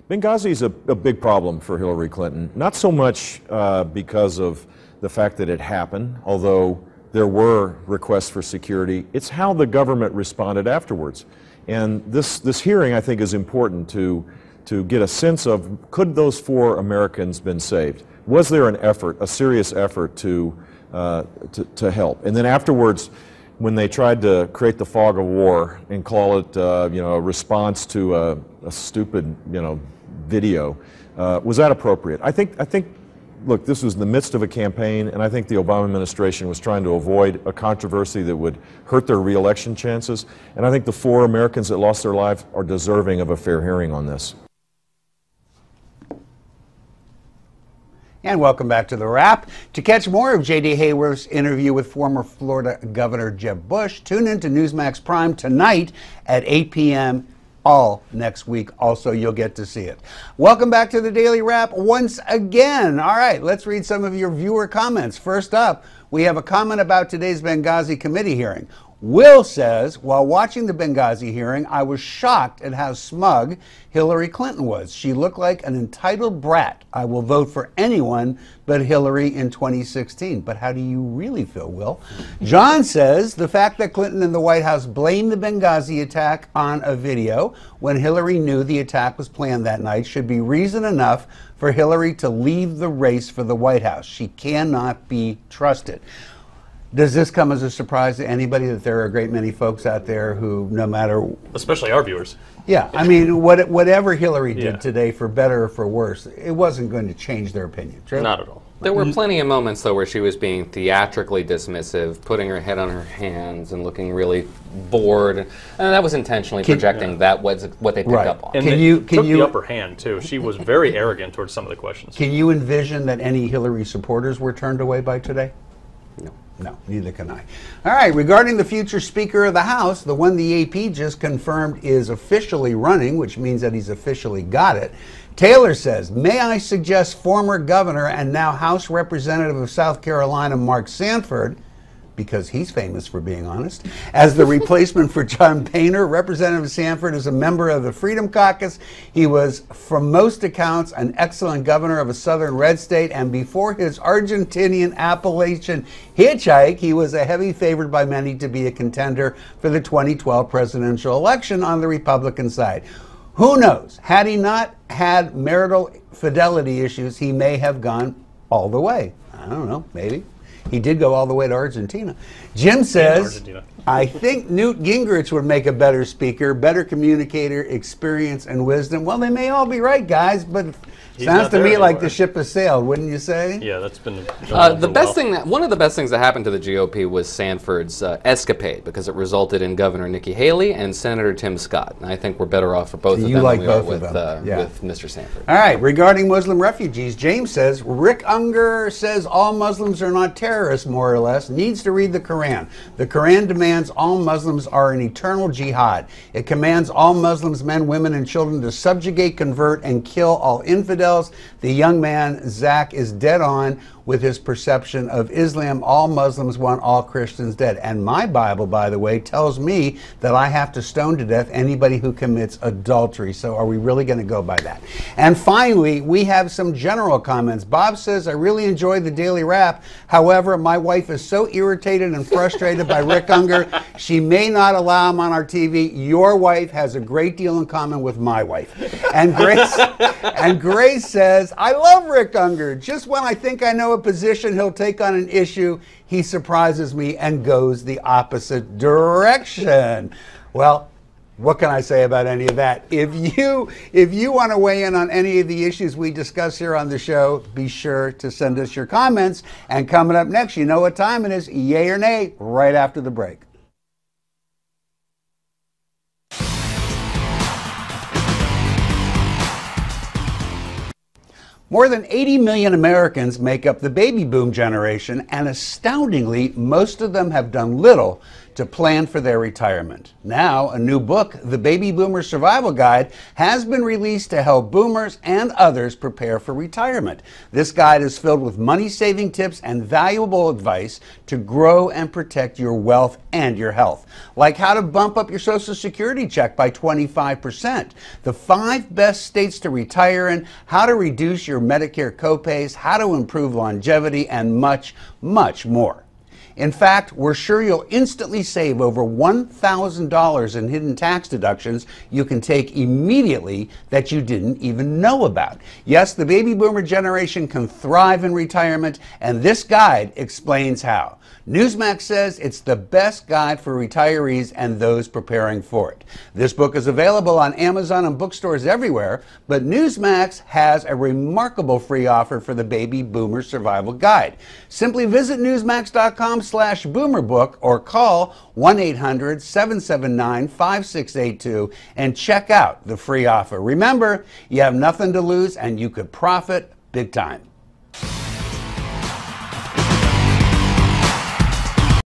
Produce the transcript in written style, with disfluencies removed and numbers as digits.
Benghazi is a big problem for Hillary Clinton, not so much because of the fact that it happened, although there were requests for security. It's how the government responded afterwards. And this hearing, I think, is important to get a sense of, could those 4 Americans been saved? Was there an effort, a serious effort to help? And then afterwards, when they tried to create the fog of war and call it, a response to a stupid, video, was that appropriate? I think, look, this was in the midst of a campaign, and I think the Obama administration was trying to avoid a controversy that would hurt their re-election chances. And I think the 4 Americans that lost their lives are deserving of a fair hearing on this. And welcome back to The Wrap. To catch more of J.D. Hayworth's interview with former Florida Governor Jeb Bush, tune in to Newsmax Prime tonight at 8 p.m. all next week. Also, you'll get to see it. Welcome back to the Daily Wrap once again. All right, let's read some of your viewer comments. First up, we have a comment about today's Benghazi committee hearing. Will says, while watching the Benghazi hearing, I was shocked at how smug Hillary Clinton was. She looked like an entitled brat. I will vote for anyone but Hillary in 2016. But how do you really feel, Will? John says, the fact that Clinton and the White House blamed the Benghazi attack on a video when Hillary knew the attack was planned that night should be reason enough for Hillary to leave the race for the White House. She cannot be trusted. Does this come as a surprise to anybody that there are a great many folks out there who, no matter... Especially our viewers. Yeah, I mean, whatever Hillary did today, for better or for worse, it wasn't going to change their opinion. True? Not at all. There were plenty of moments, though, where she was being theatrically dismissive, putting her head on her hands and looking really bored. And that was intentionally projecting that was what they picked up on. And took the upper hand, too. She was very arrogant towards some of the questions. Can you envision that any Hillary supporters were turned away by today? No. No, neither can I. All right, regarding the future Speaker of the House, the one the AP just confirmed is officially running, which means that he's officially got it. Taylor says, may I suggest former governor and now House Representative of South Carolina, Mark Sanford, because he's famous for being honest, as the replacement for John Boehner. Representative Sanford is a member of the Freedom Caucus. He was, from most accounts, an excellent governor of a southern red state, and before his Argentinian Appalachian hitchhike, he was a heavy favorite by many to be a contender for the 2012 presidential election on the Republican side. Who knows? Had he not had marital fidelity issues, he may have gone all the way. I don't know, maybe. He did go all the way to Argentina. Jim says, I think Newt Gingrich would make a better speaker, better communicator, experience, and wisdom. Well, they may all be right, guys, but sounds to me like the ship has sailed, wouldn't you say? Yeah, that's been the best thing one of the best things that happened to the GOP was Sanford's escapade, because it resulted in Governor Nikki Haley and Senator Tim Scott. And I think we're better off for both of them than we are with Mr. Sanford. All right, regarding Muslim refugees, James says, Rick Unger says all Muslims are not terrorists, more or less, needs to read the Quran. The Quran demands all Muslims are in eternal jihad. It commands all Muslims, men, women, and children to subjugate, convert, and kill all infidels. The young man, Zach, is dead on with his perception of Islam. All Muslims want all Christians dead. And my Bible, by the way, tells me that I have to stone to death anybody who commits adultery. So are we really going to go by that? And finally, we have some general comments. Bob says, I really enjoyed the Daily Wrap. However, my wife is so irritated and frustrated by Rick Unger, she may not allow him on our TV. Your wife has a great deal in common with my wife. And Grace says, I love Rick Unger. Just when I think I know a position he'll take on an issue, he surprises me and goes the opposite direction. Well, what can I say about any of that? If you want to weigh in on any of the issues we discuss here on the show, be sure to send us your comments. And coming up next, you know what time it is, yay or nay, right after the break. More than 80 million Americans make up the baby boom generation, and astoundingly, most of them have done little to plan for their retirement. Now, a new book, The Baby Boomer Survival Guide, has been released to help boomers and others prepare for retirement. This guide is filled with money-saving tips and valuable advice to grow and protect your wealth and your health, like how to bump up your Social Security check by 25%, the 5 best states to retire in, how to reduce your Medicare copays, how to improve longevity, and much, much more. In fact, we're sure you'll instantly save over $1,000 in hidden tax deductions you can take immediately that you didn't even know about. Yes, the baby boomer generation can thrive in retirement, and this guide explains how. Newsmax says it's the best guide for retirees and those preparing for it. This book is available on Amazon and bookstores everywhere, but Newsmax has a remarkable free offer for the Baby Boomer Survival Guide. Simply visit newsmax.com/boomerbook or call 1-800-779-5682 and check out the free offer. Remember, you have nothing to lose and you could profit big time.